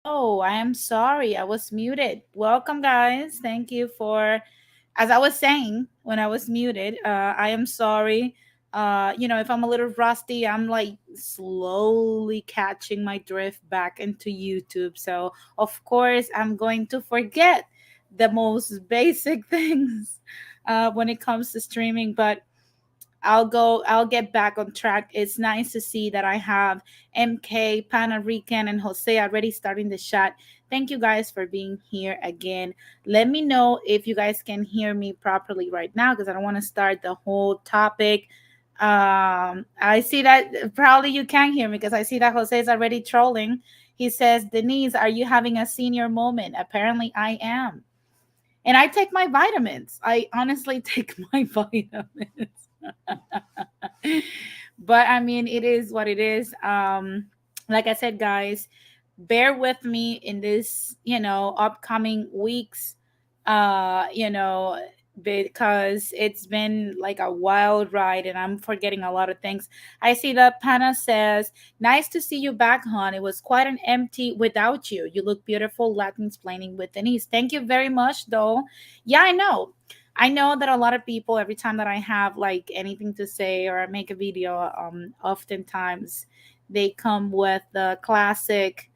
Oh, I am sorry. I was muted. Welcome, guys. Thank you for, as I was saying when I was muted, I am sorry. If I'm a little rusty, I'm like slowly catching my drift back into YouTube. So, of course, I'm going to forget the most basic things when it comes to streaming. But I'll get back on track. It's nice to see that I have MK, Pana Rican, and Jose already starting the chat. Thank you guys for being here again. Let me know if you guys can hear me properly right now because I don't want to start the whole topic. I see that probably you can hear me because I see that Jose is already trolling. He says, Denise, are you having a senior moment? Apparently I am. And I take my vitamins. I honestly take my vitamins. But I mean, it is what it is. Like I said, guys, bear with me in this, upcoming weeks. You know, because it's been like a wild ride and I'm forgetting a lot of things. I see that Pana says, nice to see you back, hon. It was quite an empty without you. You look beautiful, Latin explaining with Denise. Thank you very much, though. Yeah, I know. I know that a lot of people, every time that I have like anything to say or I make a video, oftentimes they come with the classic,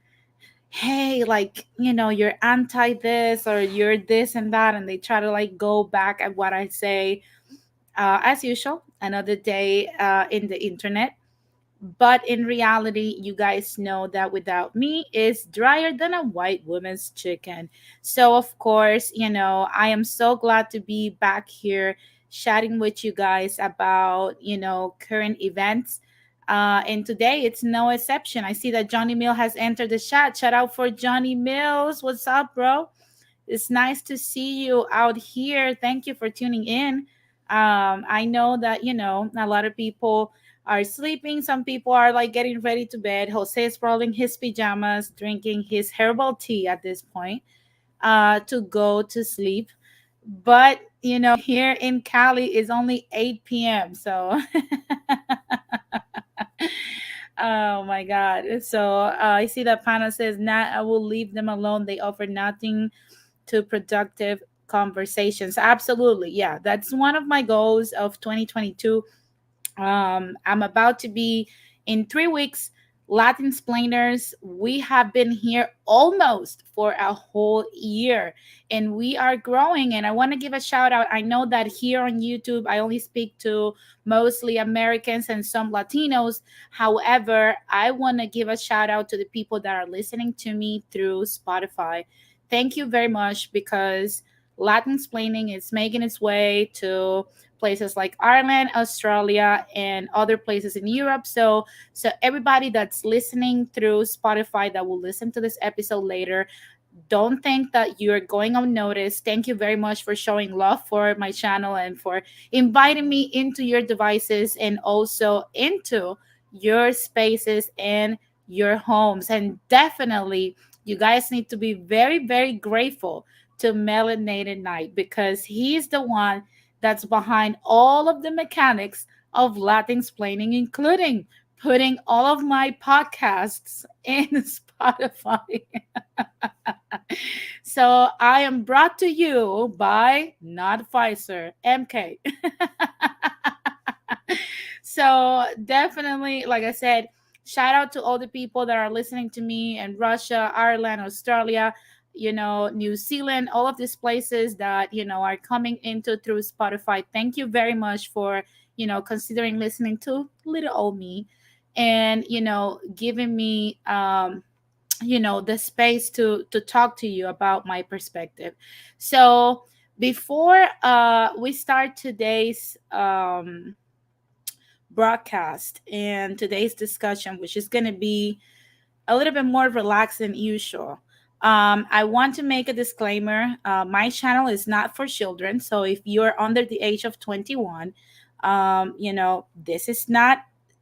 hey, like, you're anti this or you're this and that. And they try to like go back at what I say. As usual, another day in the internet. But in reality, you guys know that without me is drier than a white woman's chicken. So of course, I am so glad to be back here chatting with you guys about, current events. And today it's no exception. I see that Johnny Mill has entered the chat. Shout out for Johnny Mills. What's up, bro? It's nice to see you out here. Thank you for tuning in. I know that, a lot of people are sleeping. Some people are like getting ready to bed. Jose is rolling his pajamas, drinking his herbal tea at this point to go to sleep. But, here in Cali is only 8 p.m. So, oh my God. So I see that Pana says, "Not, I will leave them alone. They offer nothing to productive conversations." Absolutely. Yeah. That's one of my goals of 2022. I'm about to be in 3 weeks. Latin Splainers, we have been here almost for a whole year and we are growing. And I want to give a shout out. I know that here on YouTube, I only speak to mostly Americans and some Latinos. However, I want to give a shout out to the people that are listening to me through Spotify. Thank you very much because Latin Splaining is making its way to places like Ireland, Australia, and other places in Europe. So everybody that's listening through Spotify that will listen to this episode later, don't think that you're going unnoticed. Thank you very much for showing love for my channel and for inviting me into your devices and also into your spaces and your homes. And definitely, you guys need to be very, very grateful to Melanated Night because he's the one that's behind all of the mechanics of Latin explaining, including putting all of my podcasts in Spotify. So I am brought to you by not Pfizer, MK. So definitely, like I said, shout out to all the people that are listening to me in Russia, Ireland, Australia, New Zealand, all of these places that, are coming into through Spotify. Thank you very much for, considering listening to little old me and, giving me the space to talk to you about my perspective. So before we start today's broadcast and today's discussion, which is going to be a little bit more relaxed than usual, I want to make a disclaimer. My channel is not for children, so if you're under the age of 21, this is not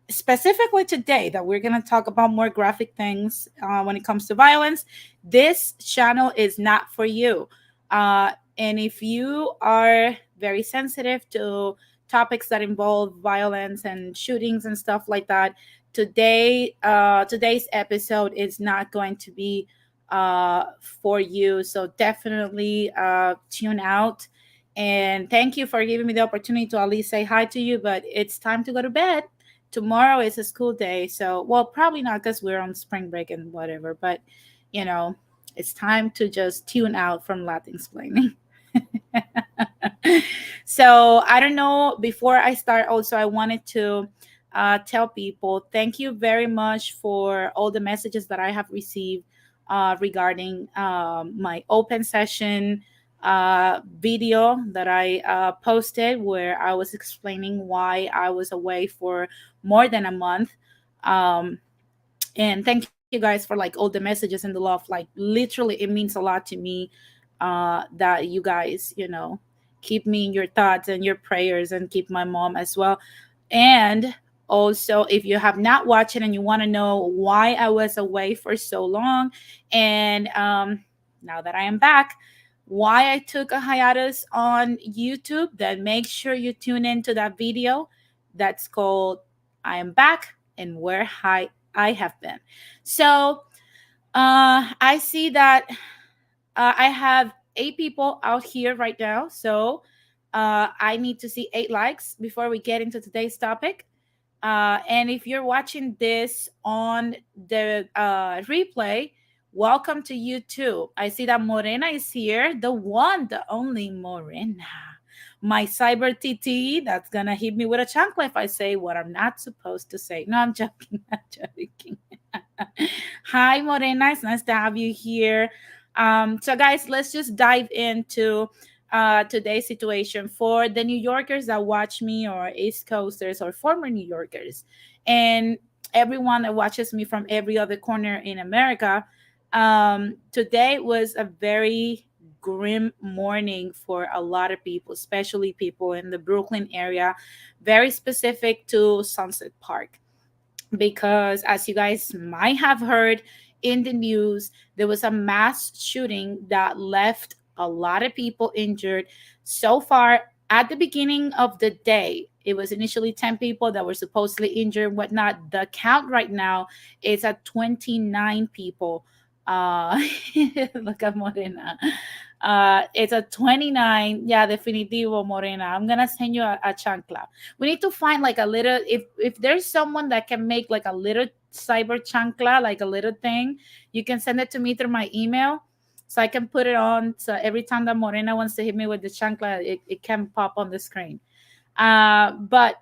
specifically today that we're going to talk about more graphic things when it comes to violence. This channel is not for you. And if you are very sensitive to topics that involve violence and shootings and stuff like that, today's episode is not going to be for you. So definitely tune out. And thank you for giving me the opportunity to at least say hi to you. But it's time to go to bed. Tomorrow is a school day. So, well, probably not because we're on spring break and whatever. But, you know, it's time to just tune out from Latin explaining. So I don't know. Before I start, also I wanted to tell people thank you very much for all the messages that I have received regarding my open session video that I posted, where I was explaining why I was away for more than a month. Um, and thank you guys for like all the messages and the love. Like literally, it means a lot to me that you guys, keep me in your thoughts and your prayers, and keep my mom as well. And also, if you have not watched it and you want to know why I was away for so long, and now that I am back, why I took a hiatus on YouTube, then make sure you tune into that video that's called I Am Back and Where I Have Been. So I see that I have 8 people out here right now. So I need to see 8 likes before we get into today's topic. And if you're watching this on the replay, welcome to you too. I see that Morena is here, the one, the only Morena. My cyber TT that's gonna hit me with a chancla if I say what I'm not supposed to say. No, I'm joking. I'm joking. Hi, Morena. It's nice to have you here. So, guys, let's just dive into today's situation for the New Yorkers that watch me, or East Coasters, or former New Yorkers, and everyone that watches me from every other corner in America. Today was a very grim morning for a lot of people, especially people in the Brooklyn area, very specific to Sunset Park, because as you guys might have heard in the news, there was a mass shooting that left a lot of people injured. So far, at the beginning of the day, it was initially 10 people that were supposedly injured and whatnot. The count right now is at 29 people. Look at Morena. It's a 29. Yeah, definitivo, Morena. I'm gonna send you a chancla. We need to find like a little, if there's someone that can make like a little cyber chancla, like a little thing, you can send it to me through my email, so I can put it on, so every time that Morena wants to hit me with the chancla, it can pop on the screen. But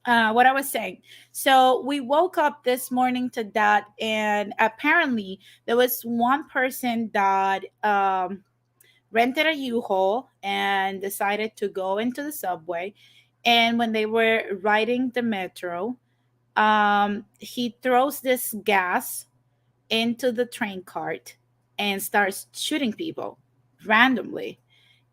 what I was saying. So we woke up this morning to that, and apparently there was one person that rented a U-Haul and decided to go into the subway. And when they were riding the metro, he throws this gas into the train cart and starts shooting people randomly.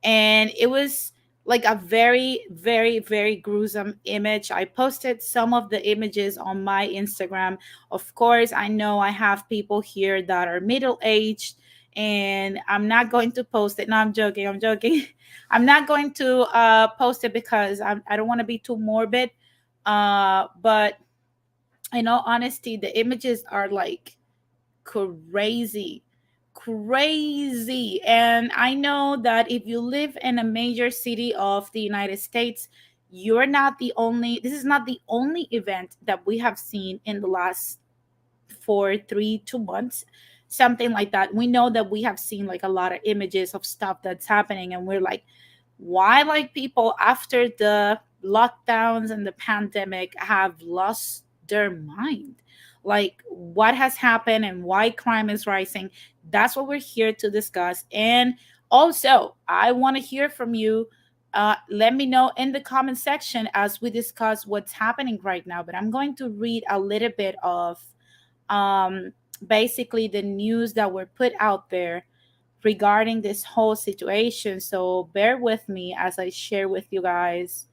And it was like a very, very, very gruesome image. I posted some of the images on my Instagram. Of course, I know I have people here that are middle aged, and I'm not going to post it. No, I'm joking. I'm joking. I'm not going to post it because I don't want to be too morbid. But in all honesty, the images are like crazy, crazy. And I know that if you live in a major city of the United States, you're not the only, this is not the only event that we have seen in the last for 3 2 months, something like that. We know that we have seen like a lot of images of stuff that's happening, and we're like, why, like, people after the lockdowns and the pandemic have lost their mind, like what has happened and why crime is rising. That's what we're here to discuss. And also, I want to hear from you. Let me know in the comment section as we discuss what's happening right now. But I'm going to read a little bit of um, basically the news that were put out there regarding this whole situation. So bear with me as I share with you guys.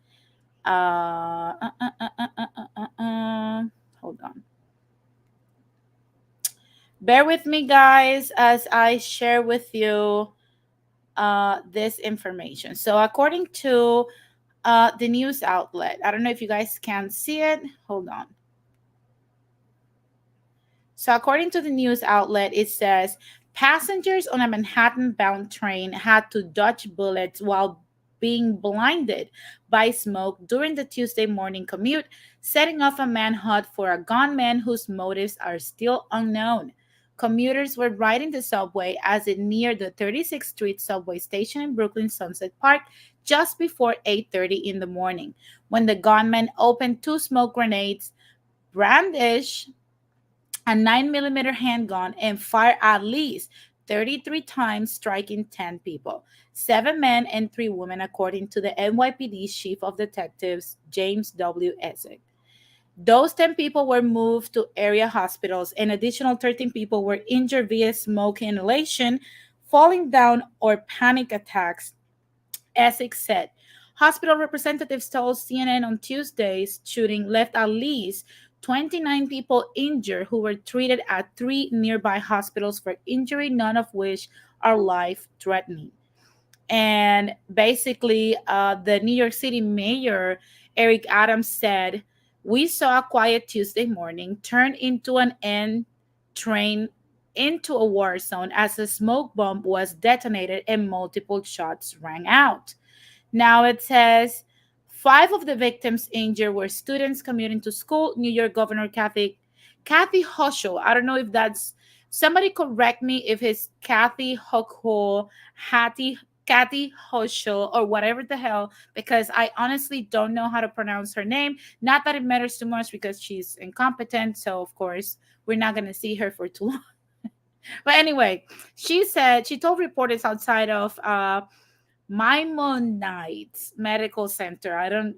Uh, uh, uh, uh, uh, uh, Hold on. Bear with me, guys, as I share with you this information. So, according to the news outlet, I don't know if you guys can see it. Hold on. So, according to the news outlet, it says Passengers on a Manhattan bound train had to dodge bullets while being blinded by smoke during the Tuesday morning commute, setting off a manhunt for a gunman whose motives are still unknown. Commuters were riding the subway as it neared the 36th Street subway station in Brooklyn Sunset Park just before 8:30 in the morning when the gunman opened two smoke grenades, brandished a 9 millimeter handgun, and fired at least 33 times, striking 10 people, 7 men and 3 women, according to the NYPD chief of detectives, James W. Essex. Those 10 people were moved to area hospitals, and additional 13 people were injured via smoke inhalation, falling down, or panic attacks, Essex said. Hospital representatives told CNN on Tuesday's shooting left at least 29 people injured who were treated at three nearby hospitals for injury, none of which are life threatening. And basically, the New York City mayor, Eric Adams, said, "We saw a quiet Tuesday morning turn into an end train into a war zone as a smoke bomb was detonated and multiple shots rang out." Now it says five of the victims injured were students commuting to school. New York Governor Kathy Hochul. I don't know if that's somebody correct me if it's Kathy Hochul, Hattie Kathy Hochul, or whatever the hell, because I honestly don't know how to pronounce her name. Not that it matters too much because she's incompetent. So of course we're not gonna see her for too long. But anyway, she told reporters outside of Maimonides Medical Center. I don't,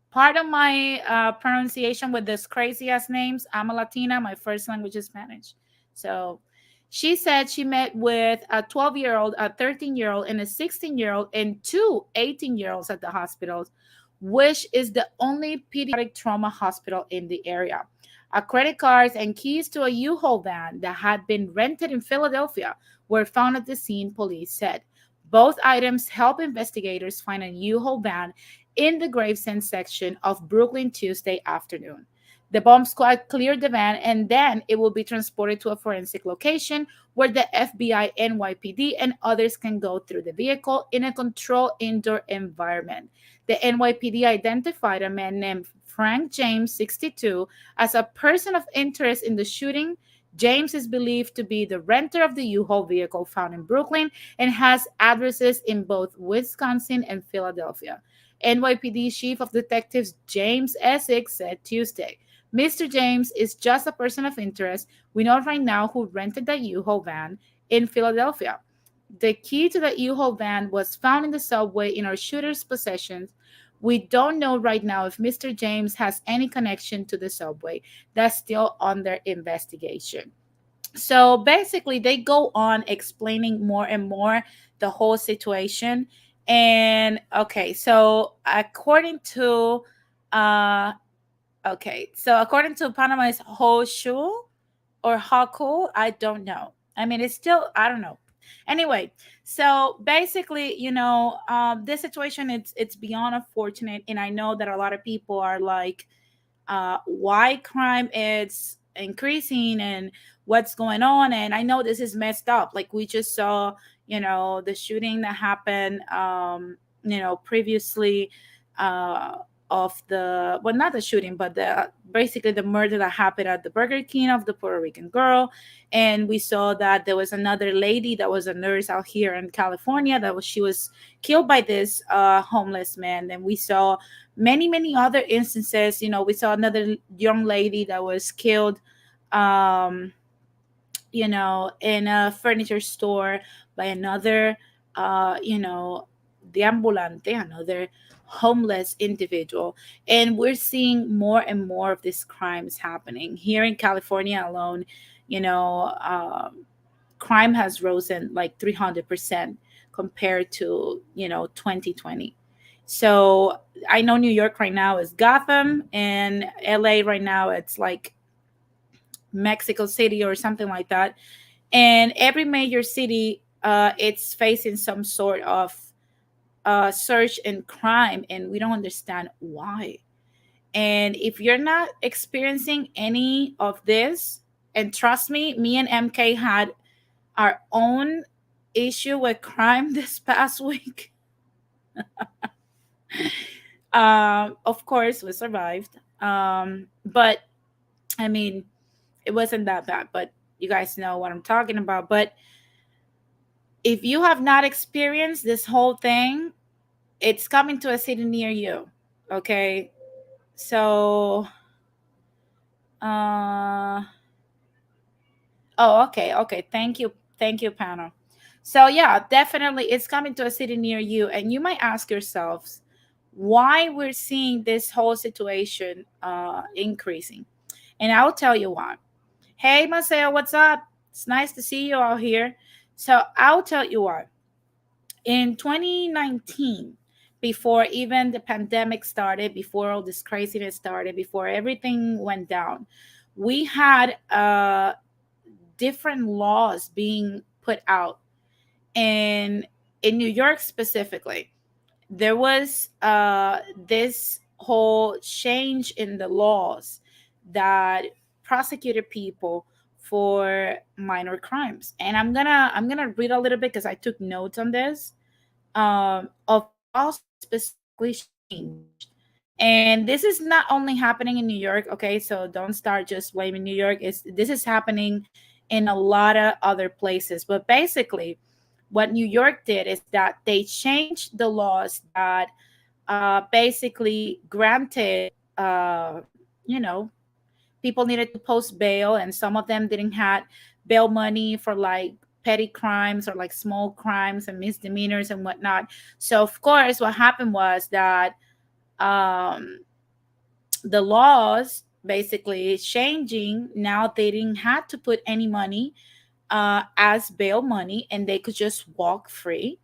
part of my pronunciation with this crazy ass names. I'm a Latina. My first language is Spanish. So she said she met with a 12-year-old, a 13-year-old, and a 16-year-old, and two 18-year-olds at the hospitals, which is the only pediatric trauma hospital in the area. A credit cards and keys to a U-Haul van that had been rented in Philadelphia were found at the scene, police said. Both items help investigators find a U-Haul van in the Gravesend section of Brooklyn Tuesday afternoon. The bomb squad cleared the van and then it will be transported to a forensic location where the FBI, NYPD, and others can go through the vehicle in a controlled indoor environment. The NYPD identified a man named Frank James, 62, as a person of interest in the shooting. James is believed to be the renter of the U-Haul vehicle found in Brooklyn and has addresses in both Wisconsin and Philadelphia. NYPD Chief of Detectives James Essex said Tuesday, "Mr. James is just a person of interest. We know right now who rented the U-Haul van in Philadelphia. The key to the U-Haul van was found in the subway in our shooter's possession. We don't know right now if Mr. James has any connection to the subway. That's still under investigation." So basically, they go on explaining more and more the whole situation. And okay, so uh according to Panama's Hoshu or Haku, I don't know. I mean, it's still, I don't know. Anyway, so basically, this situation, it's beyond unfortunate, and I know that a lot of people are like, why crime is increasing and what's going on. And I know this is messed up. Like we just saw, the shooting that happened, previously, uh, of the, well, not the shooting, but the basically the murder that happened at the Burger King of the Puerto Rican girl. And we saw that there was another lady that was a nurse out here in California she was killed by this homeless man. And we saw many other instances. We saw another young lady that was killed, um in a furniture store by another, deambulante, another homeless individual. And we're seeing more and more of these crimes happening here in California alone. you know um, Crime has risen like 300% compared to 2020. So I know New York right now is Gotham, and LA right now it's like Mexico City or something like that. And every major city, it's facing some sort of surge in crime, and we don't understand why. And if you're not experiencing any of this, and trust me, me and MK had our own issue with crime this past week. Of course, we survived. But I mean, it wasn't that bad. But you guys know what I'm talking about. But if you have not experienced this whole thing, it's coming to a city near you. Okay. So, uh, oh, okay. Okay. Thank you. Thank you, panel. So, yeah, definitely it's coming to a city near you. And you might ask yourselves why we're seeing this whole situation increasing. And I'll tell you why. Hey, Marcel, what's up? It's nice to see you all here. So, I'll tell you why. In 2019, before even the pandemic started, before all this craziness started, before everything went down, we had different laws being put out. And in New York specifically, there was this whole change in the laws that prosecuted people for minor crimes. And I'm gonna read a little bit because I took notes on this, of laws specifically changed. And this is not only happening in New York, okay? So don't start just blaming New York. This is happening in a lot of other places. But basically, what New York did is that they changed the laws that basically granted, you know, people needed to post bail, and some of them didn't had bail money for like petty crimes or like small crimes and misdemeanors and whatnot. So of course, what happened was that um, the laws basically changing. Now they didn't have to put any money as bail money, and they could just walk free.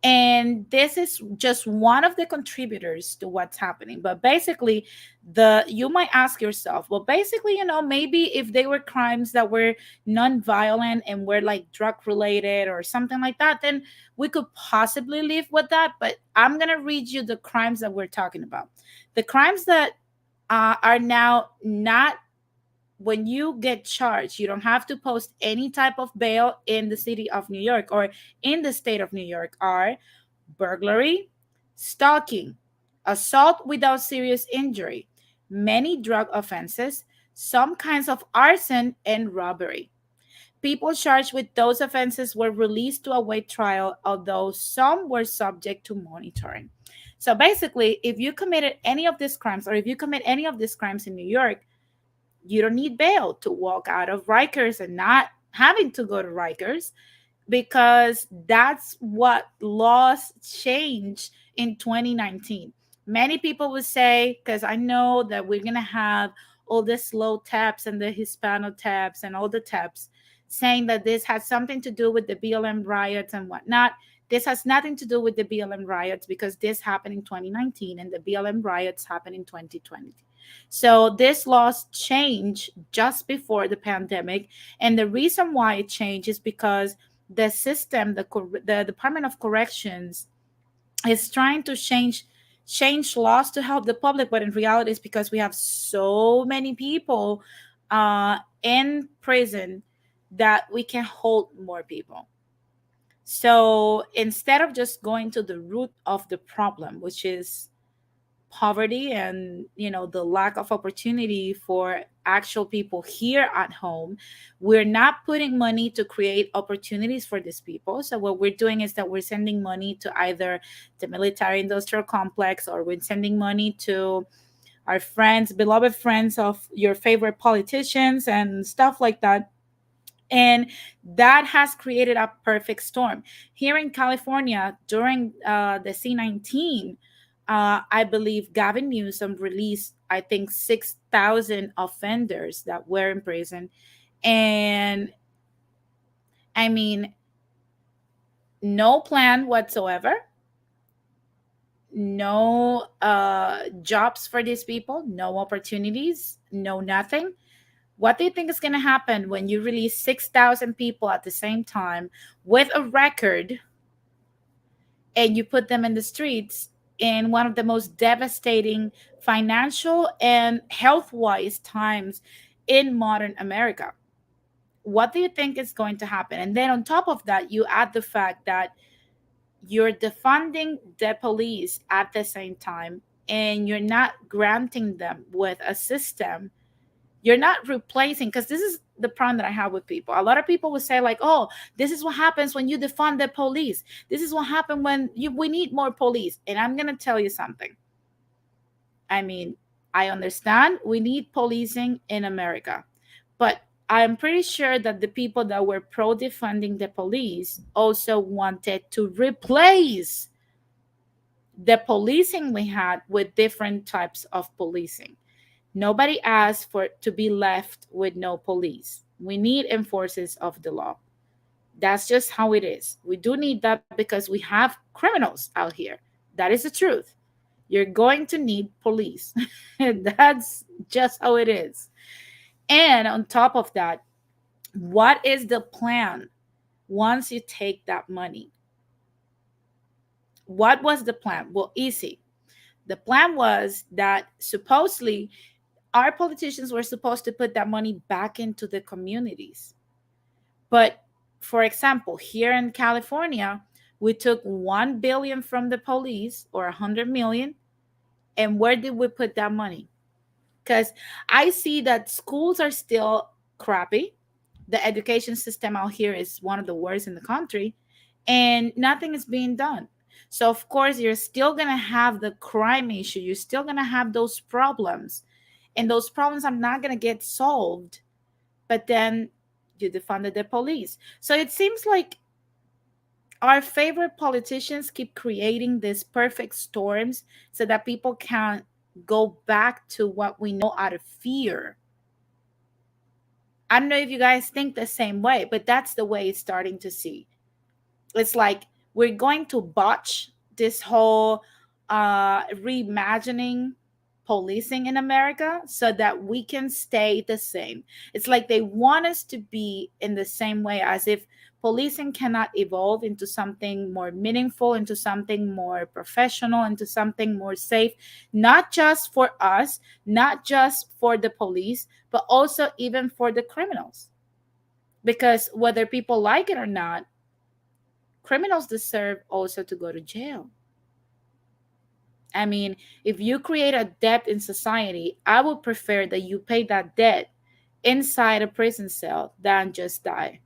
And this is just one of the contributors to what's happening. But basically, the you might ask yourself, well, basically, maybe if they were crimes that were non-violent and were like drug related or something like that, then we could possibly live with that. But I'm gonna read you the crimes that we're talking about. The crimes that are now not, when you get charged, you don't have to post any type of bail in the city of New York or in the state of New York, are burglary, stalking, assault without serious injury, many drug offenses, some kinds of arson, and robbery. People charged with those offenses were released to await trial, although some were subject to monitoring. So basically, if you committed any of these crimes, or if you commit any of these crimes in New York, you don't need bail to walk out of Rikers and not having to go to Rikers, because that's what laws changed in 2019. Many people would say, because I know that we're going to have all the slow taps and the Hispano taps and all the taps saying that this has something to do with the BLM riots and whatnot. This has nothing to do with the BLM riots, because this happened in 2019 and the BLM riots happened in 2020. So this laws changed just before the pandemic. And the reason why it changed is because the system, the Department of Corrections, is trying to change laws to help the public, but in reality, it's because we have so many people in prison that we can hold more people. So instead of just going to the root of the problem, which is poverty and the lack of opportunity for actual people here at home, we're not putting money to create opportunities for these people. So what we're doing is that we're sending money to either the military industrial complex, or we're sending money to our friends, beloved friends of your favorite politicians and stuff like that. And that has created a perfect storm here in California during the C19. I believe Gavin Newsom released, I think, 6,000 offenders that were in prison. And I mean, no plan whatsoever, no jobs for these people, no opportunities, no nothing. What do you think is going to happen when you release 6,000 people at the same time with a record, and you put them in the streets in one of the most devastating financial and health wise times in modern America? what do you think is going to happen? And then on top of that, you add the fact that you're defunding the police at the same time, and you're not granting them with a system. You're not replacing, because this is the problem that I have with people. A lot of people will say like, oh, this is what happens when you defund the police. This is what happened when we need more police. And I'm going to tell you something. I mean, I understand we need policing in America, but I'm pretty sure that the people that were pro defunding the police also wanted to replace the policing we had with different types of policing. Nobody asked for to be left with no police. We need enforcers of the law. That's just how it is. We do need that because we have criminals out here. That is the truth. You're going to need police. That's just how it is. And on top of that, what is the plan once you take that money? What was the plan? Well, easy. The plan was that supposedly our politicians were supposed to put that money back into the communities. But for example, here in California, we took 1 billion from the police, or 100 million. And where did we put that money? Because I see that schools are still crappy. The education system out here is one of the worst in the country, and nothing is being done. So, of course, you're still going to have the crime issue. You're still going to have those problems. And those problems are not going to get solved. But then you defunded the police. So it seems like our favorite politicians keep creating these perfect storms so that people can go back to what we know out of fear. I don't know if you guys think the same way, but that's the way it's starting to see. It's like we're going to botch this whole reimagining policing in America so that we can stay the same. It's like they want us to be in the same way, as if policing cannot evolve into something more meaningful, into something more professional, into something more safe, not just for us, not just for the police, but also even for the criminals. Because whether people like it or not, criminals deserve also to go to jail. I mean, if you create a debt in society, I would prefer that you pay that debt inside a prison cell than just die.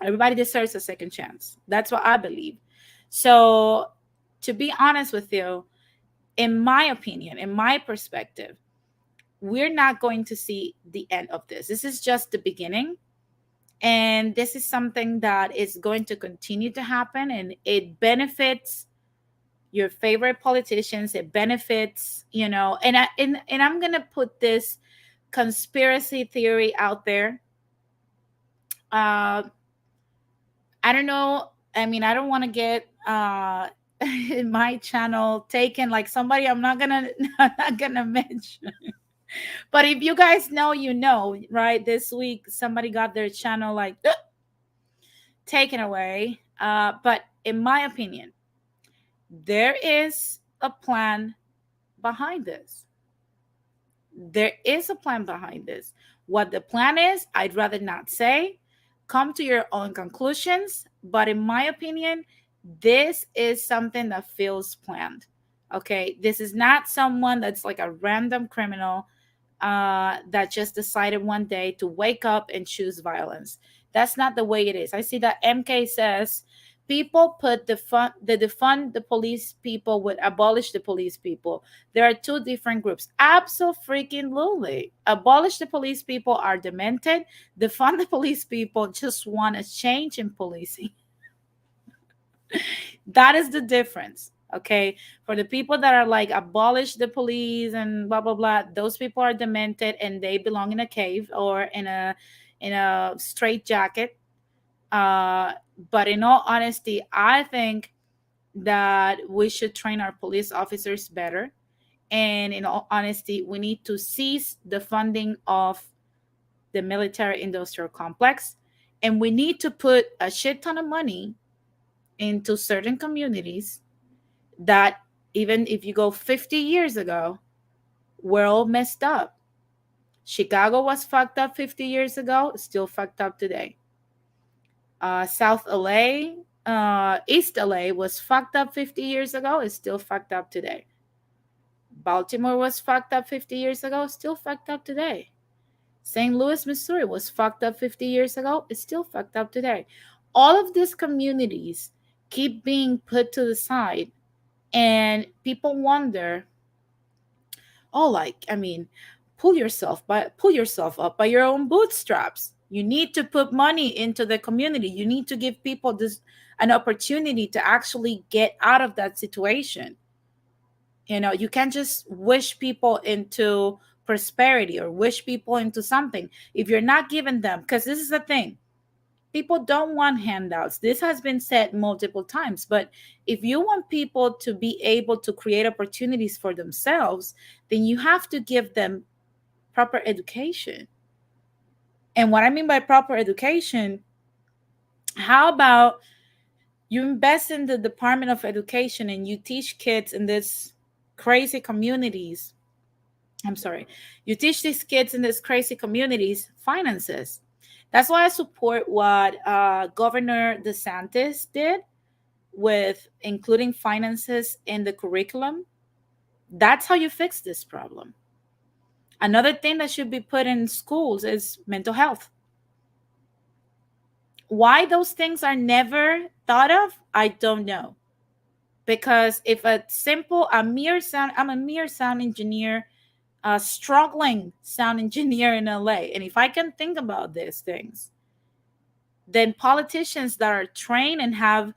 Everybody deserves a second chance. That's what I believe. So, to be honest with you, in my opinion, in my perspective, we're not going to see the end of this. This is just the beginning. And this is something that is going to continue to happen, and it benefits your favorite politicians. It benefits, and I'm gonna put this conspiracy theory out there. uh I don't know. I mean, I don't want to get my channel taken like somebody I'm not gonna I'm not gonna mention. But if you guys know, right? This week somebody got their channel like taken away. But in my opinion, there is a plan behind this. There is a plan behind this. What the plan is, I'd rather not say. Come to your own conclusions. But in my opinion, this is something that feels planned. Okay. This is not someone that's like a random criminal that just decided one day to wake up and choose violence. That's not the way it is. I see that MK says people put the defund the police people would abolish the police people. There are two different groups. Absolutely. Abolish the police people are demented. Defund the police people just want a change in policing. That is the difference. Okay. For the people that are like abolish the police and blah blah blah, those people are demented and they belong in a cave or in a straight jacket. But in all honesty, I think that we should train our police officers better. And in all honesty, we need to cease the funding of the military industrial complex. And we need to put a shit ton of money into certain communities that, even if you go 50 years ago, were all messed up. Chicago was fucked up 50 years ago, still fucked up today. South LA, East LA was fucked up 50 years ago, is still fucked up today. Baltimore was fucked up 50 years ago, still fucked up today. St. Louis, Missouri was fucked up 50 years ago, it's still fucked up today. All of these communities keep being put to the side, and people wonder, oh, like, I mean, pull yourself up by your own bootstraps. You need to put money into the community. You need to give people this an opportunity to actually get out of that situation. You can't just wish people into prosperity or wish people into something if you're not giving them, because this is the thing, people don't want handouts. This has been said multiple times, but if you want people to be able to create opportunities for themselves, then you have to give them proper education. And what I mean by proper education, how about you invest in the Department of Education and you teach kids in this crazy communities, I'm sorry, you teach these kids in these crazy communities finances. That's why I support what Governor DeSantis did with including finances in the curriculum. That's how you fix this problem. Another thing that should be put in schools is mental health. Why those things are never thought of, I don't know. Because if I'm a mere sound engineer, a struggling sound engineer in LA, and if I can think about these things, then politicians that are trained and have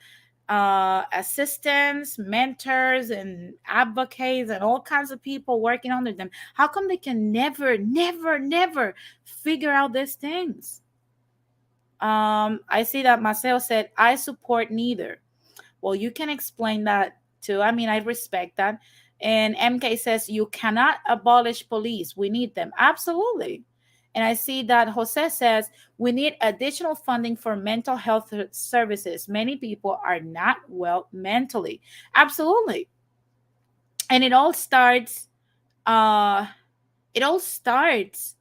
assistants, mentors, and advocates, and all kinds of people working under them, how come they can never, never, never figure out these things? I see that Marcel said, I support neither. Well, you can explain that too. I mean, I respect that. And MK says, you cannot abolish police. We need them. Absolutely. And I see that Jose says, we need additional funding for mental health services. Many people are not well mentally. Absolutely. And uh, it all starts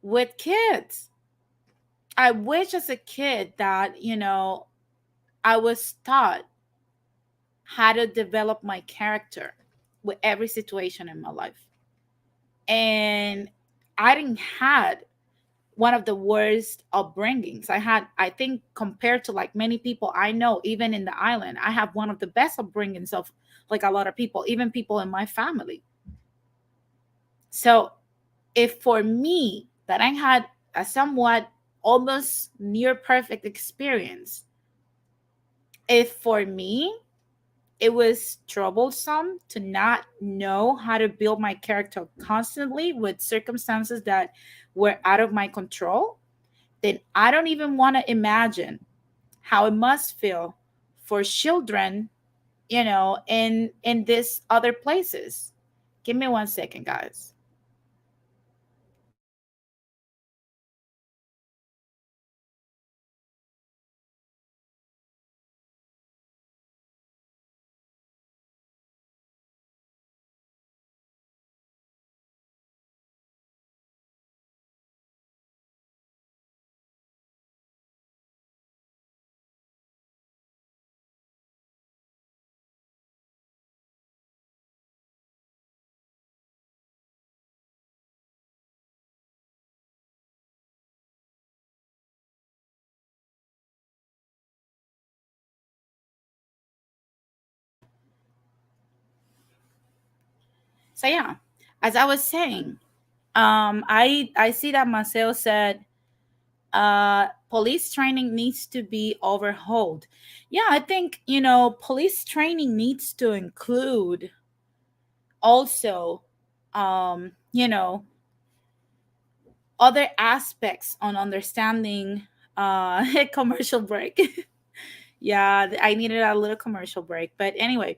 with kids. I wish as a kid that, I was taught how to develop my character with every situation in my life. And I didn't had one of the worst upbringings. I think compared to like many people I know, even in the island, I have one of the best upbringings of like a lot of people, even people in my family. So if for me that I had a somewhat almost near perfect experience, if for me it was troublesome to not know how to build my character constantly with circumstances that were out of my control, then I don't even want to imagine how it must feel for children, in these other places. Give me 1 second, guys. So yeah, as I was saying, I see that Marcel said police training needs to be overhauled. Yeah, I think, police training needs to include also, um, you know, other aspects on understanding commercial break. Yeah, I needed a little commercial break. But anyway,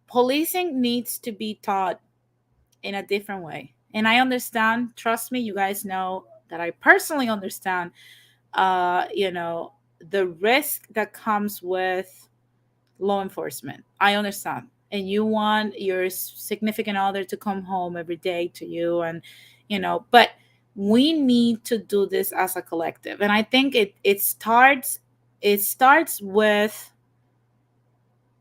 policing needs to be taught in a different way. And I understand, trust me, you guys know that I personally understand the risk that comes with law enforcement. I understand. And you want your significant other to come home every day to you, and but We need to do this as a collective. And I think it starts with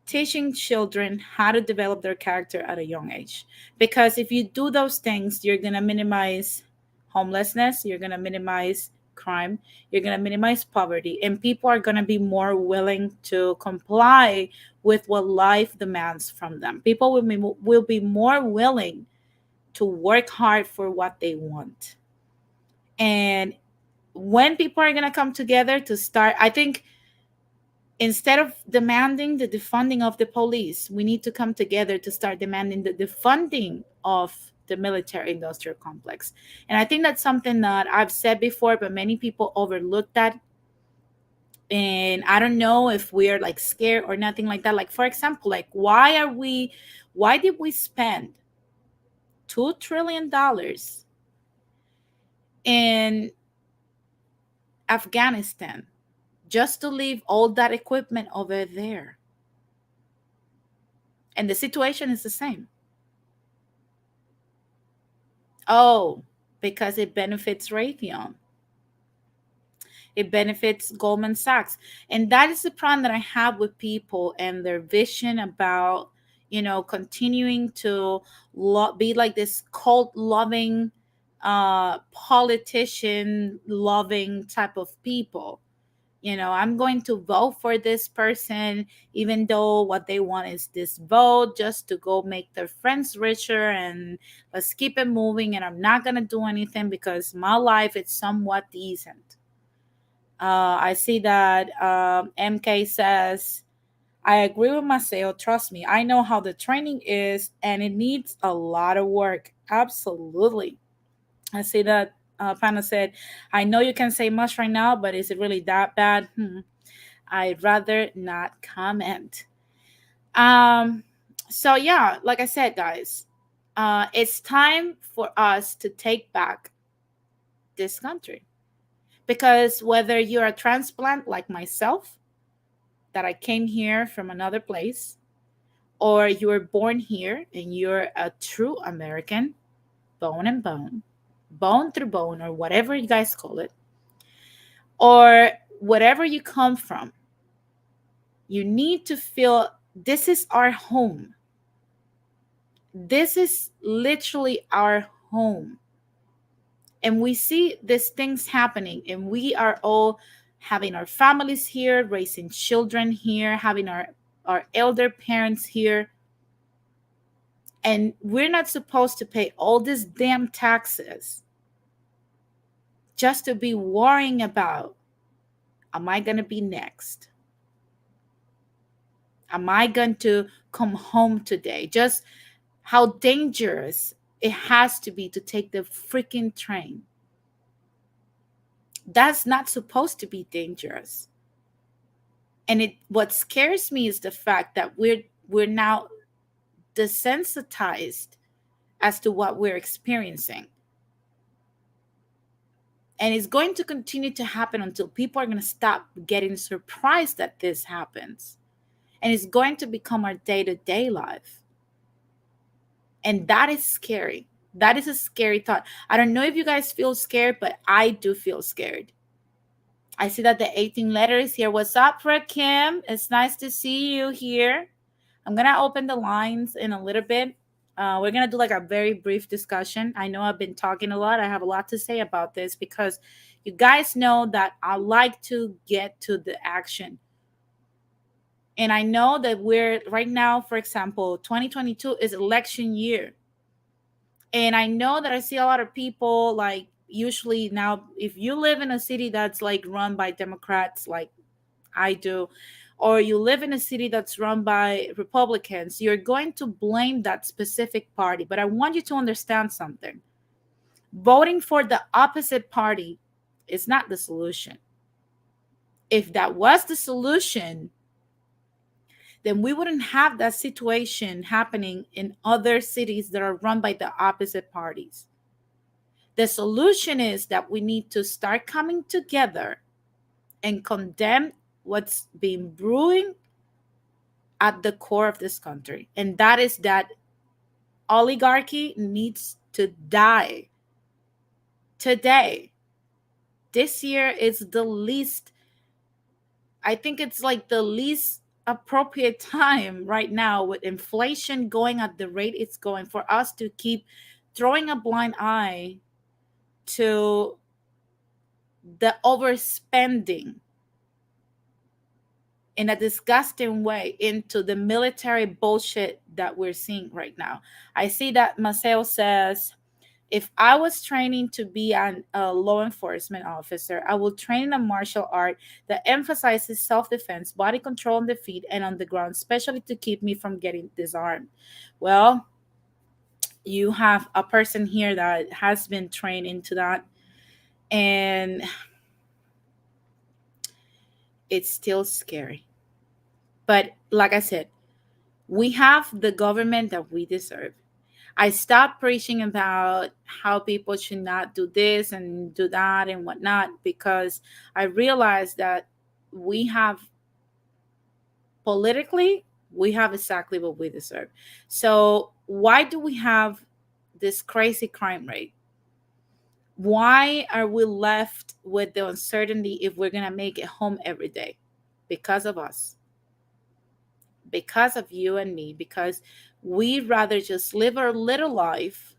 teaching children how to develop their character at a young age. Because if you do those things, you're going to minimize homelessness, you're going to minimize crime, you're going to minimize poverty, and people are going to be more willing to comply with what life demands from them. People will be more willing to work hard for what they want. And when people are going to come together to start, I think instead of demanding the defunding of the police, we need to come together to start demanding the defunding of the military industrial complex. And I think that's something that I've said before, but many people overlook that. And I don't know if we're like scared or nothing like that. Like, for example, like, why did we spend $2 trillion in Afghanistan just to leave all that equipment over there? And the situation is the same. Oh, because it benefits Raytheon. It benefits Goldman Sachs. And that is the problem that I have with people and their vision about, continuing to be like this cult loving, politician loving type of people. I'm going to vote for this person, even though what they want is this vote just to go make their friends richer, and let's keep it moving. And I'm not going to do anything because my life is somewhat decent. I see that MK says, I agree with Maceo. Trust me, I know how the training is, and it needs a lot of work. Absolutely. I see that Pana said, I know you can say much right now, but is it really that bad? I'd rather not comment. Um, so yeah, like I said, guys, it's time for us to take back this country. Because whether you're a transplant like myself, that I came here from another place, or you were born here and you're a true American, bone and bone, bone through bone, or whatever you guys call it, or whatever you come from, you need to feel this is our home. This is literally our home. And we see these things happening, and we are all having our families here, raising children here, having our elder parents here. And we're not supposed to pay all these damn taxes just to be worrying about, am I going to be next? Am I going to come home today? Just how dangerous it has to be to take the freaking train. That's not supposed to be dangerous. And what scares me is the fact that we're now desensitized as to what we're experiencing. And it's going to continue to happen until people are going to stop getting surprised that this happens. And it's going to become our day-to-day life. And that is scary. That is a scary thought. I don't know if you guys feel scared, but I do feel scared. I see that the 18 letter is here. What's up, Fred Kim? It's nice to see you here. I'm going to open the lines in a little bit. We're going to do like a very brief discussion. I know I've been talking a lot. I have a lot to say about this because you guys know that I like to get to the action. And I know that we're right now, for example, 2022 is election year. And I know that I see a lot of people like usually now, if you live in a city that's like run by Democrats, like I do, or you live in a city that's run by Republicans, you're going to blame that specific party. But I want you to understand something. Voting for the opposite party is not the solution. If that was the solution, then we wouldn't have that situation happening in other cities that are run by the opposite parties. The solution is that we need to start coming together and condemn what's been brewing at the core of this country. And that is that oligarchy needs to die. today. This year is the least, I think it's like the least appropriate time right now with inflation going at the rate it's going for us to keep throwing a blind eye to the overspending in a disgusting way into the military bullshit that we're seeing right now. I see that Maceo says, if I was training to be a law enforcement officer, I will train in a martial art that emphasizes self defense, body control on the feet and on the ground, especially to keep me from getting disarmed. Well, you have a person here that has been trained into that, and it's still scary. But like I said, we have the government that we deserve. I stopped preaching about how people should not do this and do that and whatnot because I realized that we have politically, we have exactly what we deserve. So, why do we have this crazy crime rate? Why are we left with the uncertainty if we're going to make it home every day? Because of us, because of you and me, because we'd rather just live our little life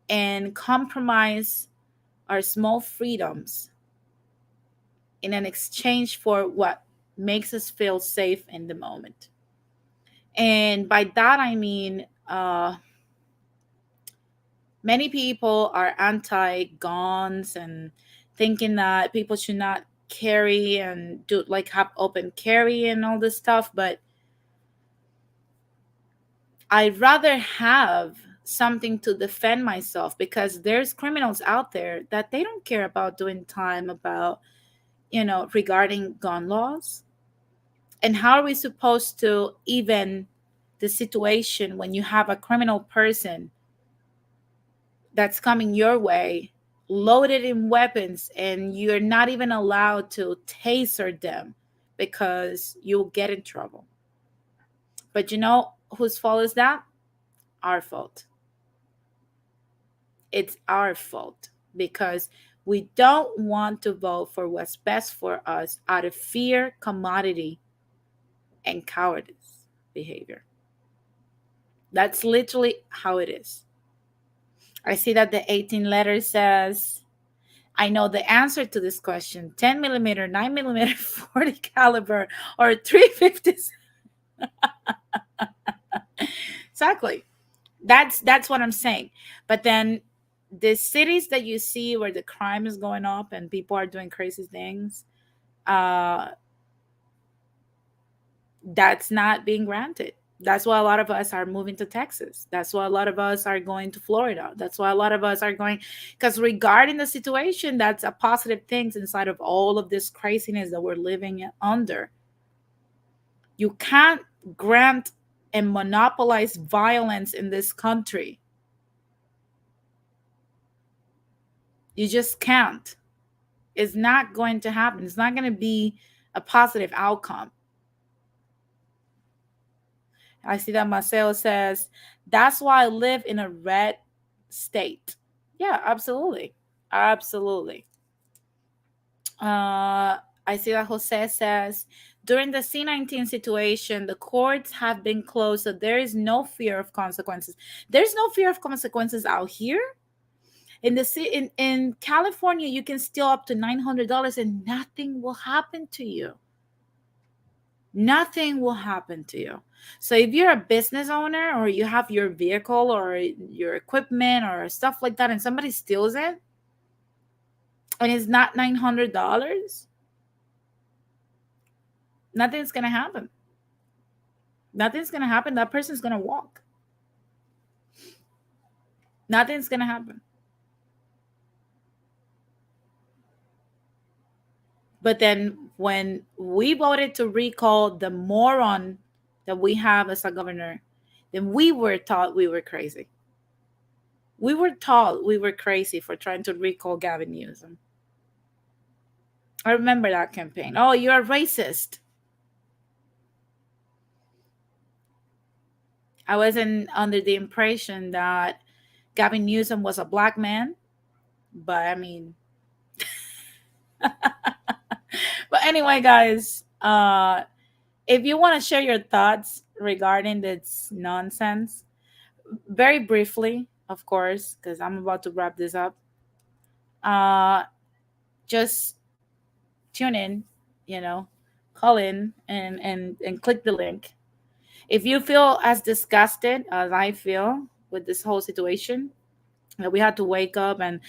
and compromise our small freedoms in an exchange for what makes us feel safe in the moment. And by that, I mean, many people are anti guns and thinking that people should not carry and do like have open carry and all this stuff. But I'd rather have something to defend myself because there's criminals out there that they don't care about doing time about, regarding gun laws. And how are we supposed to even the situation when you have a criminal person that's coming your way loaded in weapons and you're not even allowed to taser them because you'll get in trouble? But you know whose fault is that? Our fault. It's our fault because we don't want to vote for what's best for us out of fear, commodity, and cowardice behavior. That's literally how it is. I see that the 18 letter says, I know the answer to this question: 10 millimeter, 9 millimeter, 40 caliber, or 350. Exactly. That's what I'm saying. But then the cities that you see where the crime is going up and people are doing crazy things, uh, that's not being granted. That's why a lot of us are moving to Texas. That's why a lot of us are going to Florida. That's why a lot of us are going, because regarding the situation, that's a positive thing inside of all of this craziness that we're living under. You can't grant and monopolize violence in this country. You just can't. It's not going to happen. It's not going to be a positive outcome. I see that Marcelo says, that's why I live in a red state. Yeah, absolutely. Absolutely. I see that Jose says, during the C-19 situation, the courts have been closed, so there is no fear of consequences. There's no fear of consequences out here. In California, you can steal up to $900 and nothing will happen to you. Nothing will happen to you. So if you're a business owner or you have your vehicle or your equipment or stuff like that and somebody steals it and it's not $900, nothing's going to happen. Nothing's going to happen. That person's going to walk. Nothing's going to happen. But then when we voted to recall the moron that we have as a governor, then we were taught we were crazy. We were taught we were crazy for trying to recall Gavin Newsom. I remember that campaign. Oh, you're a racist. I wasn't under the impression that Gavin Newsom was a black man But I mean, but anyway, guys, if you want to share your thoughts regarding this nonsense, very briefly, of course, because I'm about to wrap this up. Uh, just tune in, you know, call in and click the link. If you feel as disgusted as I feel with this whole situation, that we had to wake up and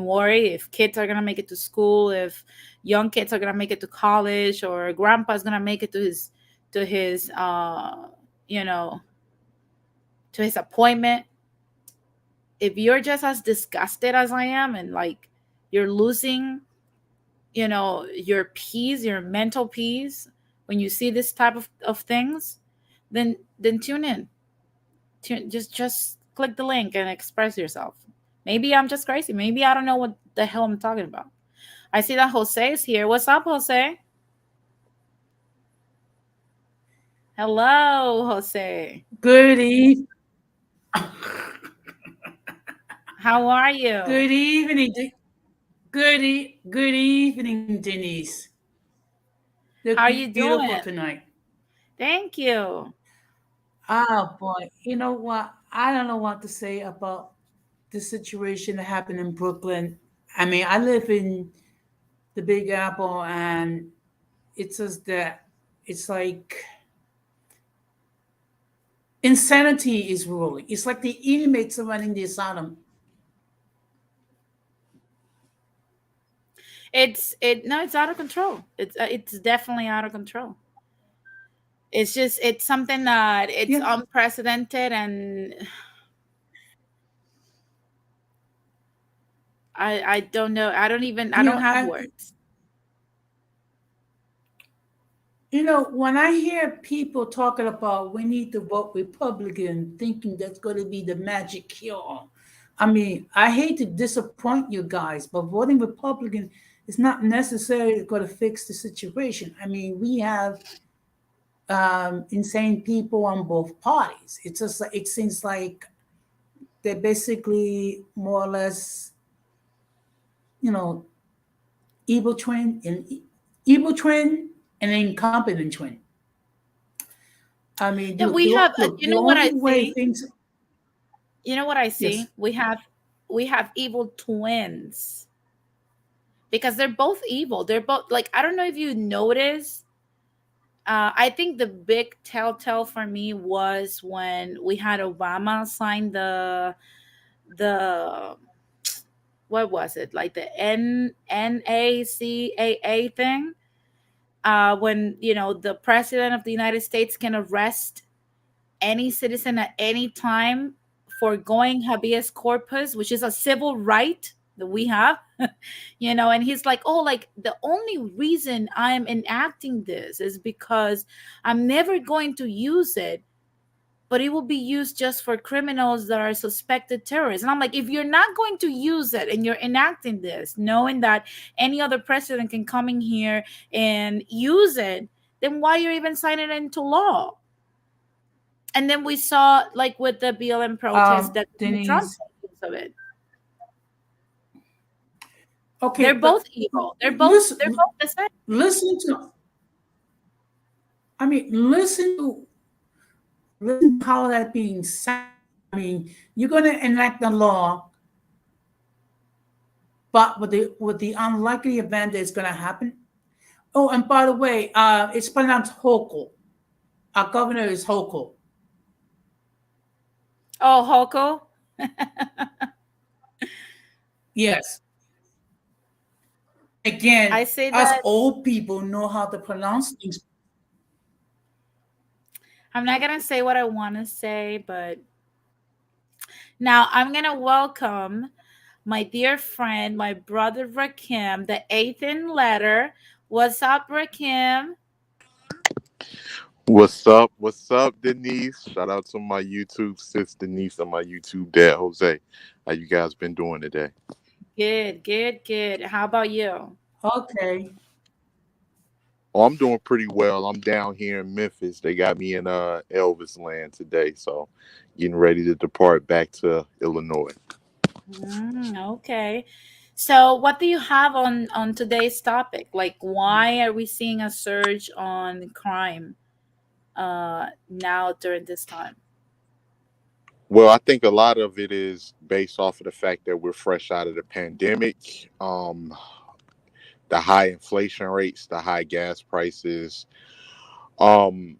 worry if kids are gonna make it to school, if young kids are gonna make it to college, or grandpa's gonna make it to his you know to his appointment. If you're just as disgusted as I am, and like you're losing, your peace, your mental peace, when you see this type of things, then tune in. Just click the link and express yourself. Maybe I'm just crazy. Maybe I don't know what the hell I'm talking about. I see that Jose is here. What's up, Jose? Hello, Jose. Good eve- How are you? good evening, good evening, Denise. Look How are you beautiful doing? tonight. Thank you. Oh boy, you know what? I don't know what to say about the situation that happened in Brooklyn. I mean, I live in the Big Apple, and it's just that it's like insanity is ruling. It's like the inmates are running the asylum. It's out of control. It's definitely out of control. It's something that it's Yeah, unprecedented, and I don't know. I you don't know, have and words. when I hear people talking about we need to vote Republican, thinking that's going to be the magic cure. I mean, I hate to disappoint you guys, but voting Republican is not necessarily going to fix the situation. I mean, we have insane people on both parties. It's just like it seems like they're basically more or less, you know, evil twin and evil twin and incompetent twin. I mean, Yeah, we have. look, You the know what I only way see? things, You know what I yes, see? We have evil twins because they're both evil. They're both like, I don't know if you noticed. I think the big telltale for me was when we had Obama sign the what was it, like the NACAA thing, when the president of the United States can arrest any citizen at any time for going habeas corpus, which is a civil right that we have. And he's like, oh, like the only reason I'm enacting this is because I'm never going to use it, but it will be used just for criminals that are suspected terrorists. And I'm like, if you're not going to use it and you're enacting this, knowing that any other president can come in here and use it, then why you're even signing it into law? And then we saw, like with the BLM protest, that Donald Trump Denise. made use of it. They're Okay, both but evil. They're listen, both the same. listen to, I mean, listen to how that being said. I mean, you're going to enact a law, but with the unlikely event that it's going to happen. Oh, and by the way, it's pronounced Hochul. Our governor is Hochul. Oh, Hoko. Yes. Again, I say us that. old people know how to pronounce things. I'm not gonna say what I want to say, but now I'm gonna welcome my dear friend, my brother Rakim, the eighth in letter. What's up, Rakim? What's up? What's up, Denise? Shout out to my YouTube sis Denise and my YouTube dad Jose. How you guys been doing today? Good, good, good. How about you? Okay. Oh, I'm doing pretty well. I'm down here in Memphis. They got me in Elvis land today, so getting ready to depart back to Illinois. Okay. So, what do you have on today's topic? Like, why are we seeing a surge on crime now during this time? Well, I think a lot of it is based off of the fact that we're fresh out of the pandemic. The high inflation rates, the high gas prices, um,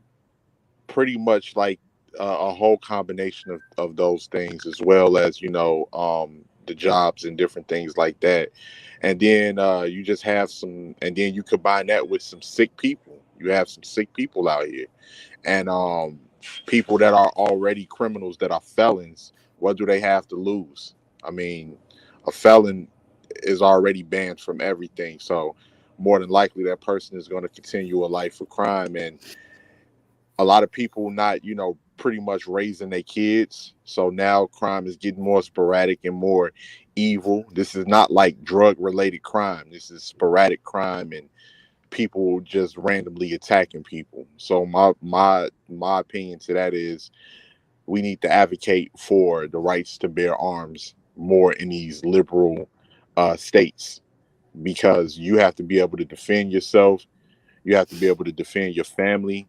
pretty much like a whole combination of those things, as well as the jobs and different things like that. And then you just have some, and then you combine that with some sick people. You have some sick people out here, and people that are already criminals, that are felons. What do they have to lose? I mean, a felon is already banned from everything, so more than likely that person is going to continue a life of crime. And a lot of people not, pretty much raising their kids. So now crime is getting more sporadic and more evil. This is not like drug related crime. This is sporadic crime and people just randomly attacking people. So my opinion to that is we need to advocate for the rights to bear arms more in these liberal states, because you have to be able to defend yourself. You have to be able to defend your family.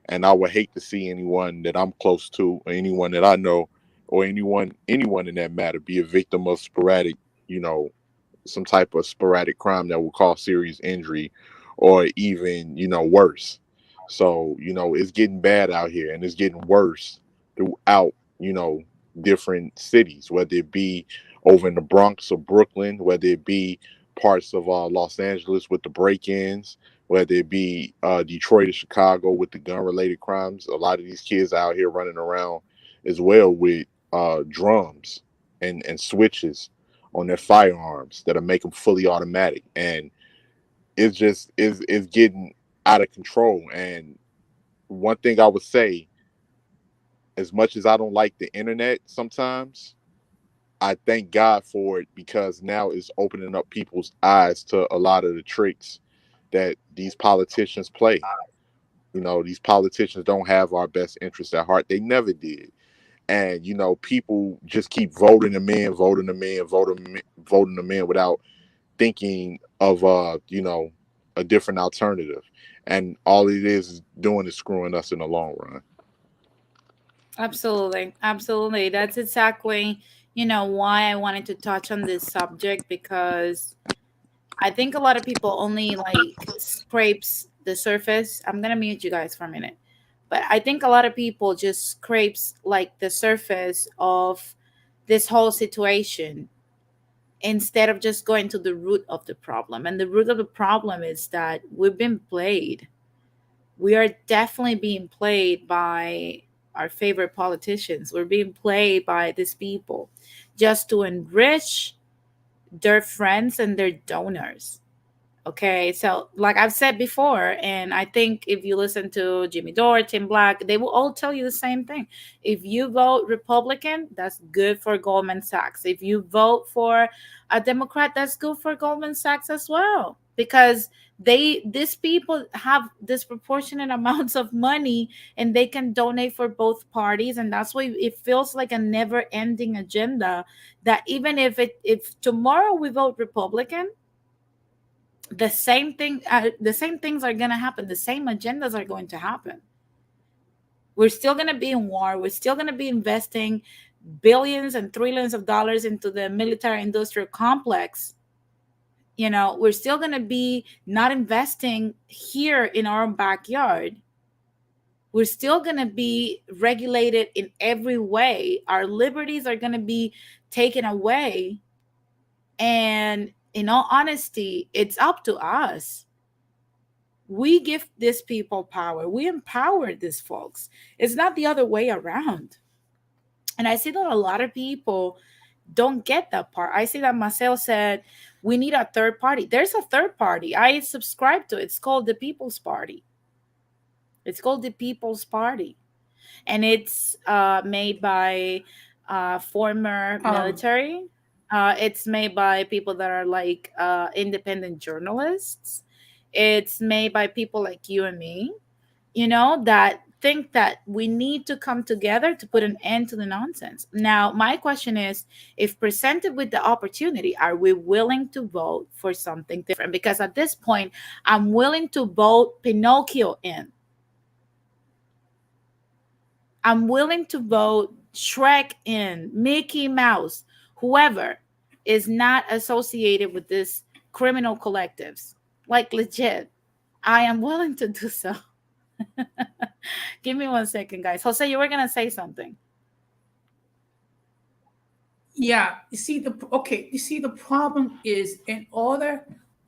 And I would hate to see anyone that I'm close to, or anyone that I know, or anyone in that matter, be a victim of sporadic, you know, some type of sporadic crime that will cause serious injury, or even, worse. So, it's getting bad out here, and it's getting worse throughout, different cities, whether it be over in the Bronx or Brooklyn, whether it be parts of Los Angeles with the break-ins, whether it be Detroit or Chicago with the gun-related crimes. A lot of these kids out here running around as well with drums and switches on their firearms that'll make them fully automatic, and it's just is getting out of control. And one thing I would say, as much as I don't like the internet sometimes, I thank God for it, because now it's opening up people's eyes to a lot of the tricks that these politicians play. These politicians don't have our best interests at heart. They never did. And people just keep voting them in, voting them in, voting them in without thinking of a different alternative. And all it is doing is screwing us in the long run. Absolutely. Absolutely. That's exactly, why I wanted to touch on this subject, because I think a lot of people only like scrapes the surface. I'm gonna mute you guys for a minute. But I think a lot of people just scrapes like the surface of this whole situation instead of just going to the root of the problem. And the root of the problem is that we've been played. We are definitely being played by our favorite politicians. We're being played by these people just to enrich their friends and their donors. Okay, so like I've said before, and I think if you listen to Jimmy Dore, Tim Black, they will all tell you the same thing. If you vote Republican, that's good for Goldman Sachs. If you vote for a Democrat, that's good for Goldman Sachs as well. Because these people have disproportionate amounts of money and they can donate for both parties. And that's why it feels like a never-ending agenda, that even if tomorrow we vote Republican, the same things are going to happen, the same agendas are going to happen. We're still going to be in war, we're still going to be investing billions and trillions of dollars into the military industrial complex. We're still going to be not investing here in our own backyard. We're still going to be regulated in every way. Our liberties are going to be taken away. And in all honesty, it's up to us. We give these people power. We empower these folks. It's not the other way around. And I see that a lot of people don't get that part. I see that Marcel said we need a third party. There's a third party. I subscribe to it. It's called the People's Party. It's called the People's Party. And it's made by former military. It's made by people that are like independent journalists. It's made by people like you and me, that think that we need to come together to put an end to the nonsense. Now, my question is, if presented with the opportunity, are we willing to vote for something different? Because at this point, I'm willing to vote Pinocchio in. I'm willing to vote Shrek in, Mickey Mouse, whoever is not associated with this criminal collectives. Like legit, I am willing to do so. Give me 1 second, guys. Jose, you were gonna say something. Yeah, you see the problem is, in order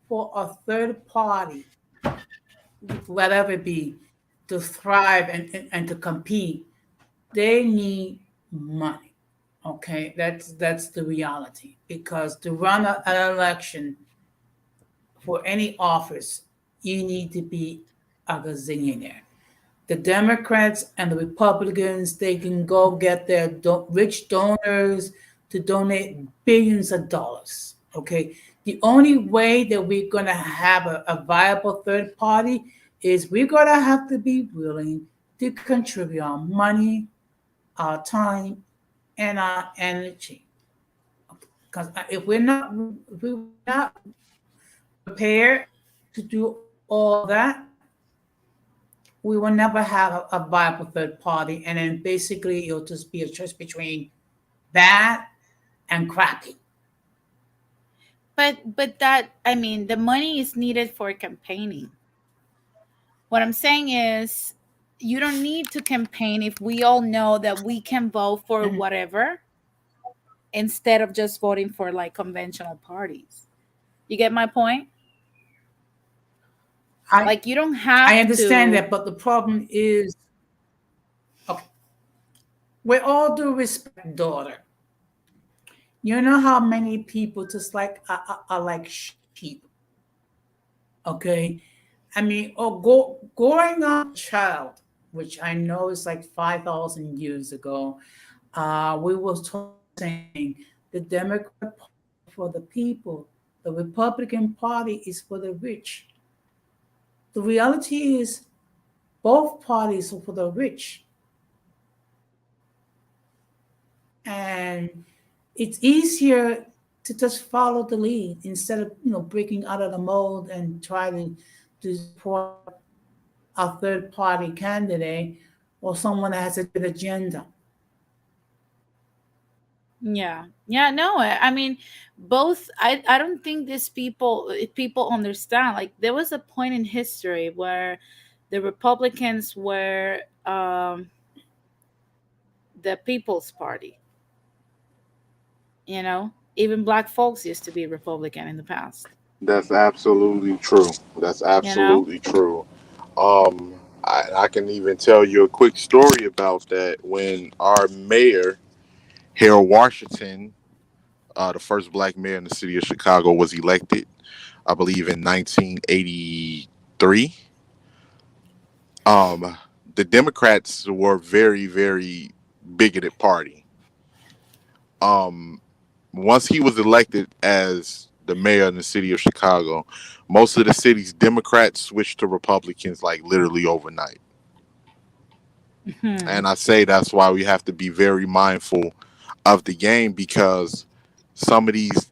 for a third party, whatever it be, to thrive and to compete, they need money. Okay, that's the reality. Because to run an election for any office, you need to be a gazillionaire. The Democrats and the Republicans, they can go get their rich donors to donate billions of dollars. Okay. The only way that we're going to have a viable third party is we're going to have to be willing to contribute our money, our time, and our energy. Because if we're not prepared to do all that, we will never have a viable third party, and then basically it'll just be a choice between bad and crappy. But that, I mean, the money is needed for campaigning. What I'm saying is, you don't need to campaign if we all know that we can vote for Mhm. whatever instead of just voting for like conventional parties. You get my point? I Like you don't I have understand to. that, but the problem is, okay, with all due respect, daughter, you know how many people just like are like sheep. Okay, I mean, growing up child, which I know is like 5,000 years ago, we was saying the Democrat Party for the people, the Republican Party is for the rich. The reality is both parties are for the rich, and it's easier to just follow the lead instead of breaking out of the mold and trying to support a third party candidate or someone that has a good agenda. Yeah, yeah, no, I mean, both. I don't think these people understand. Like there was a point in history where the Republicans were the People's Party. Even black folks used to be Republican in the past. That's absolutely true. That's You know, absolutely true. I can even tell you a quick story about that. When our mayor, Harold Washington, the first black mayor in the city of Chicago, was elected, I believe in 1983. Um, the Democrats were very, very bigoted party. Um, Once he was elected as the mayor in the city of Chicago, most of the city's Democrats switched to Republicans like literally overnight. hmm. And I say that's why we have to be very mindful of the game, because some of these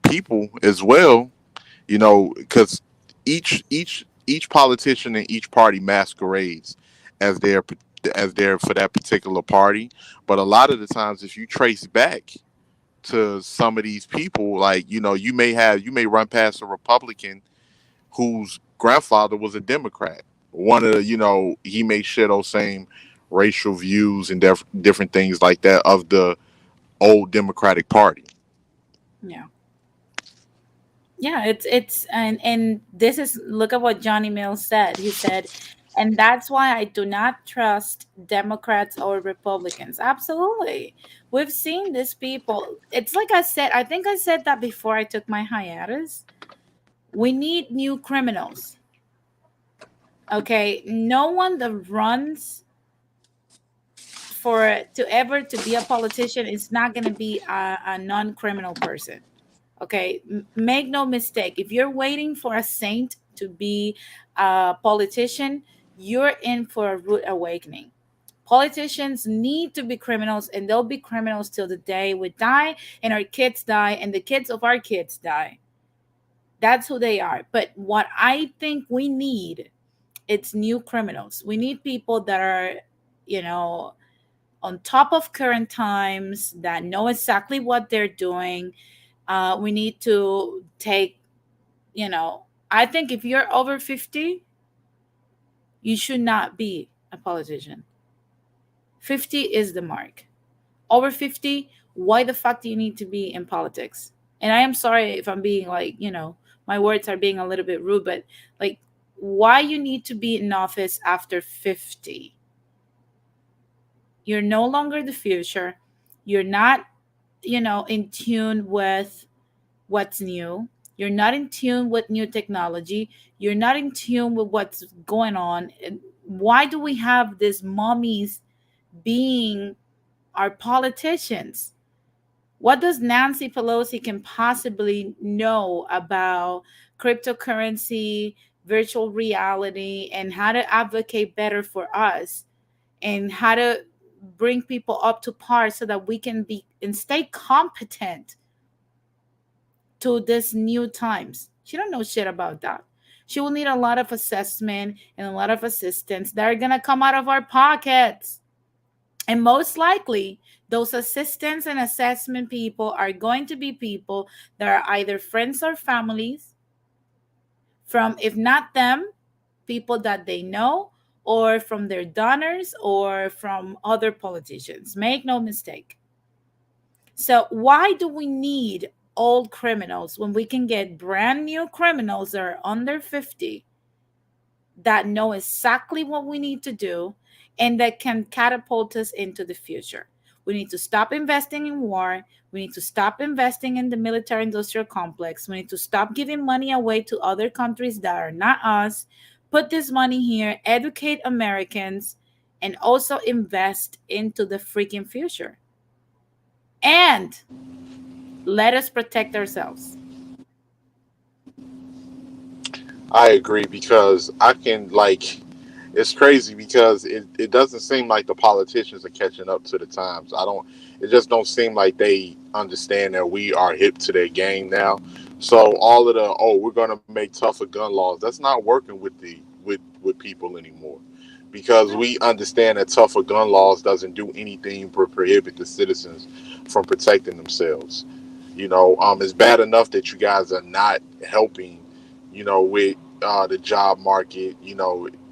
people as well, because each politician in each party masquerades as their for that particular party. But a lot of the times, if you trace back to some of these people, like you may run past a Republican whose grandfather was a Democrat. One of the, he may share those same racial views and different things like that of the old Democratic Party. Yeah. Yeah, it's and this is, look at what Johnny Mills said. He said, and that's why I do not trust Democrats or Republicans. Absolutely. We've seen these people. It's like I said, I think I said that before I took my hiatus. We need new criminals. Okay. No one that runs for to ever to be a politician is not going to be a non-criminal person. Okay, make no mistake. If you're waiting for a saint to be a politician, you're in for a rude awakening. Politicians need to be criminals, and they'll be criminals till the day we die and our kids die and the kids of our kids die. That's who they are. But what I think we need, it's new criminals. We need people that are, you know, on top of current times, that know exactly what they're doing. We need to take, you know, I think if you're over 50, you should not be a politician. 50 is the mark. Over 50, why the fuck do you need to be in politics? And I am sorry if I'm being like, my words are being a little bit rude, but like, why you need to be in office after 50? You're no longer the future. You're not, in tune with what's new. You're not in tune with new technology. You're not in tune with what's going on. And why do we have these mommies being our politicians? What does Nancy Pelosi can possibly know about cryptocurrency, virtual reality, and how to advocate better for us, and how to bring people up to par so that we can be and stay competent to this new times? She don't know shit about that. She will need a lot of assessment and a lot of assistance that are gonna come out of our pockets. And most likely, those assistants and assessment people are going to be people that are either friends or families from, if not them, people that they know, or from their donors, or from other politicians. Make no mistake. So, why do we need old criminals when we can get brand new criminals that are under 50 that know exactly what we need to do and that can catapult us into the future? We need to stop investing in war. We need to stop investing in the military industrial complex. We need to stop giving money away to other countries that are not us. Put this money here, educate Americans, and also invest into the freaking future. And let us protect ourselves. I agree because I can like it's crazy because it doesn't seem like the politicians are catching up to the times. I don't it just don't seem like they understand that we are hip to their game now. So all of the we're gonna make tougher gun laws, that's not working with the with people anymore. Because we understand that tougher gun laws doesn't do anything but prohibit the citizens from protecting themselves. It's bad enough that you guys are not helping, with the job market.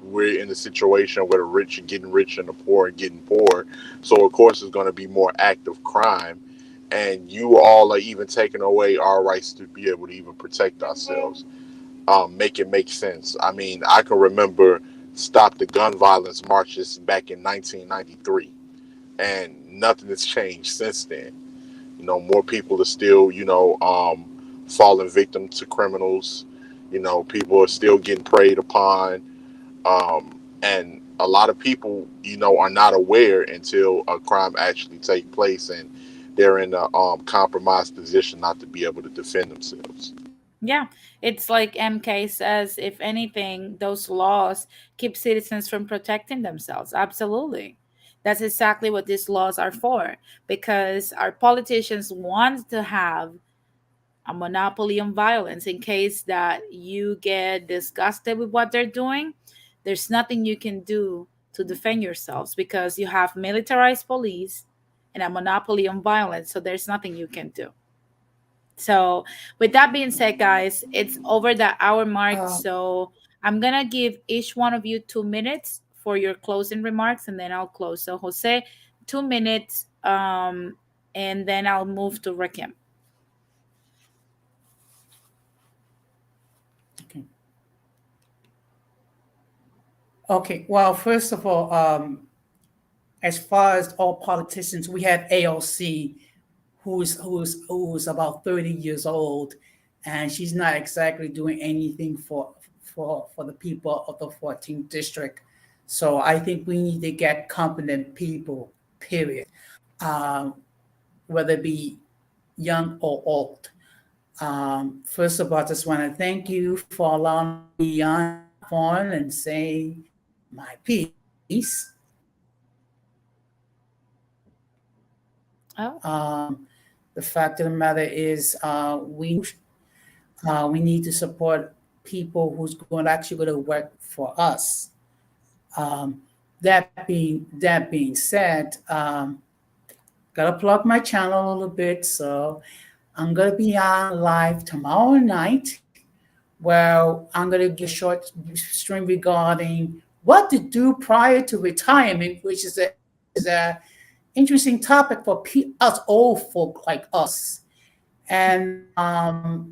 We're in a situation where the rich are getting rich and the poor are getting poor. So, of course, it's going to be more active crime. And you all are even taking away our rights to be able to even protect ourselves. Make it make sense. I mean, I can remember Stop the Gun Violence marches back in 1993, and nothing has changed since then. More people are still, falling victim to criminals. People are still getting preyed upon. And a lot of people, are not aware until a crime actually take place and they're in a compromised position not to be able to defend themselves. Yeah, it's like MK says, if anything, those laws keep citizens from protecting themselves. Absolutely. That's exactly what these laws are for, because our politicians want to have a monopoly on violence. In case that you get disgusted with what they're doing, there's nothing you can do to defend yourselves because you have militarized police and a monopoly on violence. So there's nothing you can do. So, with that being said, guys, it's over the hour mark. Uh, So, I'm going to give each one of you 2 minutes for your closing remarks, and then I'll close. So, Jose, 2 minutes, and then I'll move to Rakim. okay. Okay. Well, first of all, as far as all politicians, we have AOC, who's about 30 years old, and she's not exactly doing anything for the people of the 14th district. So I think we need to get competent people. Period. Um, Whether it be young or old. First of all, I just want to thank you for allowing me on the phone and saying my piece. Oh, The fact of the matter is, we need to support people who's going to actually going to work for us. Um, that being said, gotta plug my channel a little bit. So I'm gonna be on live tomorrow night, where I'm gonna give a short stream regarding what to do prior to retirement, which is a interesting topic for us old folk like us. And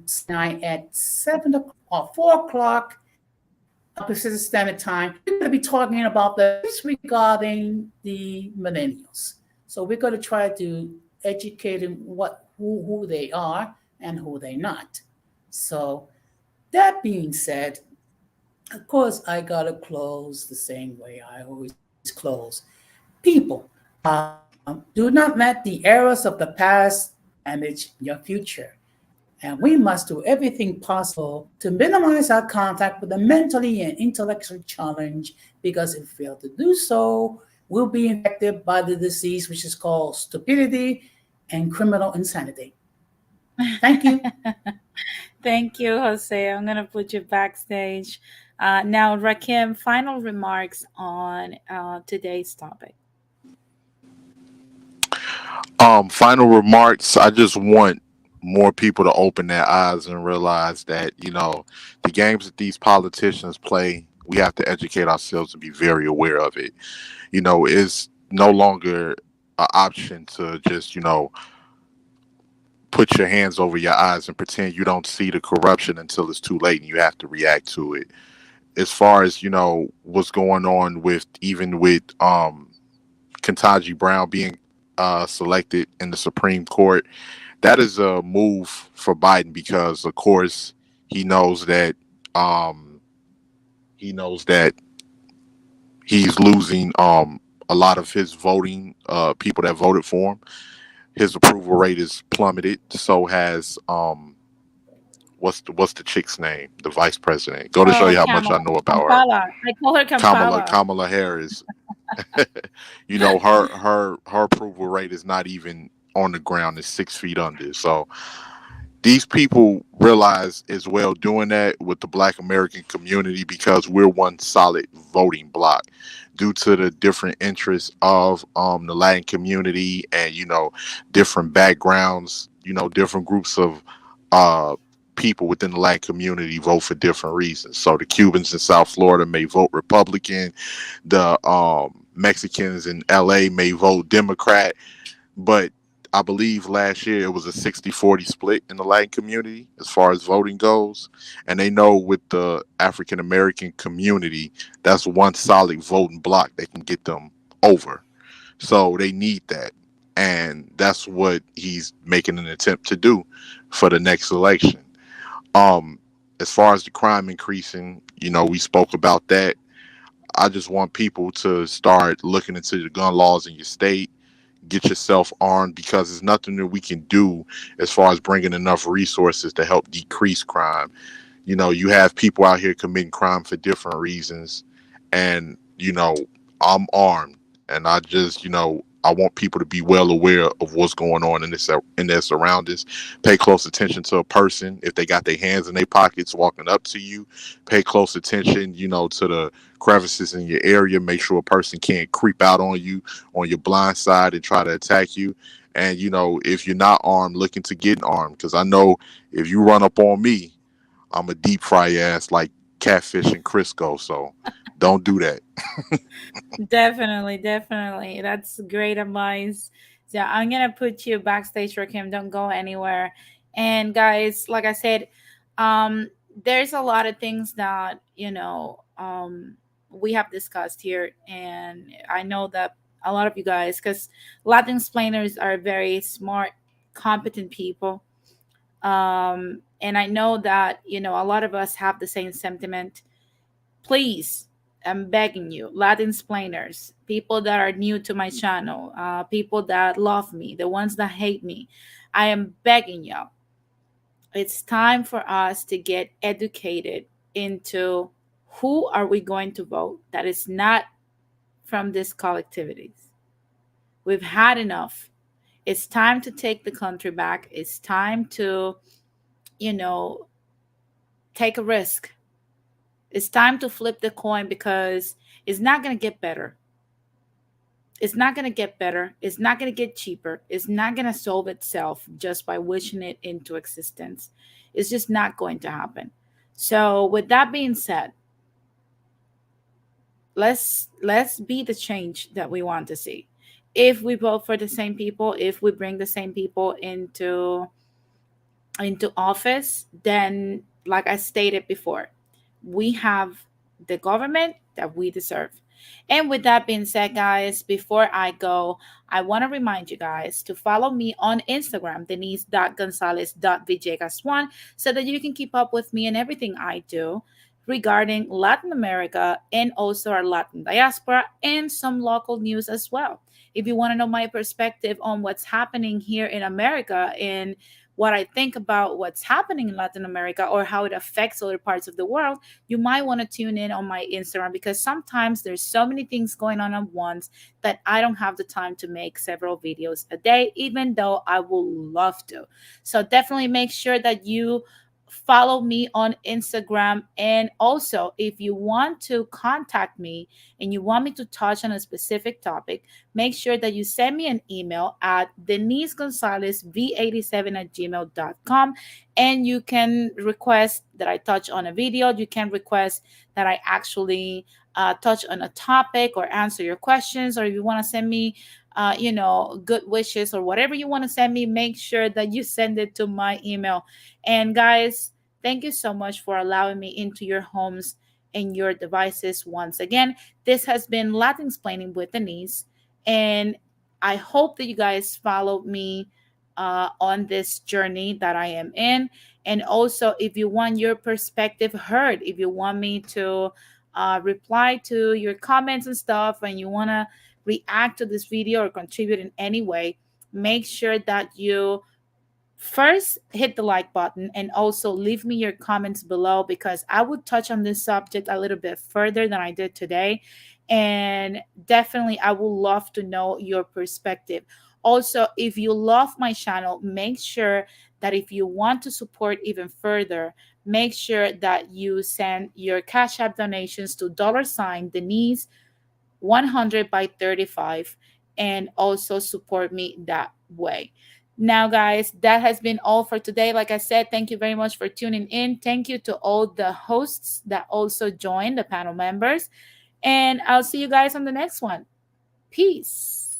tonight at 7 o'clock or 4 o'clock Pacific Standard Time, we're going to be talking about the regarding the millennials. So we're going to try to educate them who they are and who they're not. So that being said, of course, I gotta close the same way I always close. People, do not let the errors of the past damage your future. And we must do everything possible to minimize our contact with the mentally and intellectually challenged, because if we fail to do so, we'll be infected by the disease which is called stupidity and criminal insanity. Thank you. thank you, Jose. I'm gonna put you backstage. Now, Rakim, final remarks on today's topic. Final remarks. I just want more people to open their eyes and realize that, the games that these politicians play, we have to educate ourselves and be very aware of it. It's no longer an option to just, put your hands over your eyes and pretend you don't see the corruption until it's too late and you have to react to it. As far as, what's going on with, even with Ketanji Brown being selected in the Supreme Court, that is a move for Biden, because of course he knows that um he knows that he's losing a lot of his voting people that voted for him. His approval rate is plummeted. So has what's the chick's name? The vice president. Go to show Oh, you how much I Kamala. know about her. Kampala. I call her Kamala Kampala. Kamala Harris. Her approval rate is not even on the ground. It's 6 feet under. So these people realize as well doing that with the Black American community, because we're one solid voting block due to the different interests of the Latin community, and different backgrounds, different groups of uh people within the Latin community vote for different reasons. So the Cubans in South Florida may vote Republican, the Mexicans in LA may vote Democrat, but I believe last year it was a 60-40 split in the Latin community as far as voting goes. And they know with the African American community, that's one solid voting block that can get them over. So they need that. And that's what he's making an attempt to do for the next election. Um, as far as the crime increasing, we spoke about that. I just want people to start looking into the gun laws in your state, get yourself armed, because there's nothing that we can do as far as bringing enough resources to help decrease crime. You have people out here committing crime for different reasons, and I'm armed, and I just I want people to be well aware of what's going on in their surroundings. Pay close attention to a person if they got their hands in their pockets walking up to you. Pay close attention, to the crevices in your area. Make sure a person can't creep out on you on your blind side and try to attack you. And if you're not armed, looking to get armed, because I know if you run up on me, I'm a deep fry your ass like catfish and Crisco. So don't do that. Definitely, definitely. That's great advice. So I'm gonna put you backstage, Rakim. Don't go anywhere. And guys, like I said, um, there's a lot of things that we have discussed here, and I know that a lot of you guys, because Latin explainers are very smart, competent people. And I know that a lot of us have the same sentiment. Please, I'm begging you, Latin explainers, people that are new to my channel, people that love me, the ones that hate me, I am begging y'all. It's time for us to get educated into Who are we going to vote that is not from these collectivities? We've had enough. It's time to take the country back. It's time to, you know, take a risk. It's time to flip the coin because it's not going to get better. It's not going to get better. It's not going to get cheaper. It's not going to solve itself just by wishing it into existence. It's just not going to happen. So, with that being said, let's be the change that we want to see. If we vote for the same people, if we bring the same people into office, then like I stated before, we have the government that we deserve. And with that being said, guys, before I go, I want to remind you guys to follow me on Instagram, denise.gonzalez.villegas1, so that you can keep up with me and everything I do regarding Latin America and also our Latin diaspora and some local news as well. If you want to know my perspective on what's happening here in America and what I think about what's happening in Latin America or how it affects other parts of the world, you might want to tune in on my Instagram because sometimes there's so many things going on at once that I don't have the time to make several videos a day, even though I would love to. So definitely make sure that you follow me on Instagram. And also, if you want to contact me and you want me to touch on a specific topic, make sure that you send me an email at denisegonzalezv87@gmail.com. And you can request that I touch on a video. You can request that I actually touch on a topic or answer your questions. Or if you want to send me good wishes or whatever you want to send me, make sure that you send it to my email. And guys, thank you so much for allowing me into your homes and your devices once again. This has been Latin Explaining with Denise, and I hope that you guys follow me on this journey that I am in. And also, if you want your perspective heard, if you want me to reply to your comments and stuff, and you want to react to this video or contribute in any way, make sure that you first hit the like button and also leave me your comments below, because I would touch on this subject a little bit further than I did today. And definitely, I would love to know your perspective. Also, if you love my channel, make sure that if you want to support even further, make sure that you send your Cash App donations to $Denise 100 by 35 and also support me that way. Now, guys, that has been all for today. Like I said, thank you very much for tuning in. Thank you to all the hosts that also joined, the panel members. And I'll see you guys on the next one. Peace.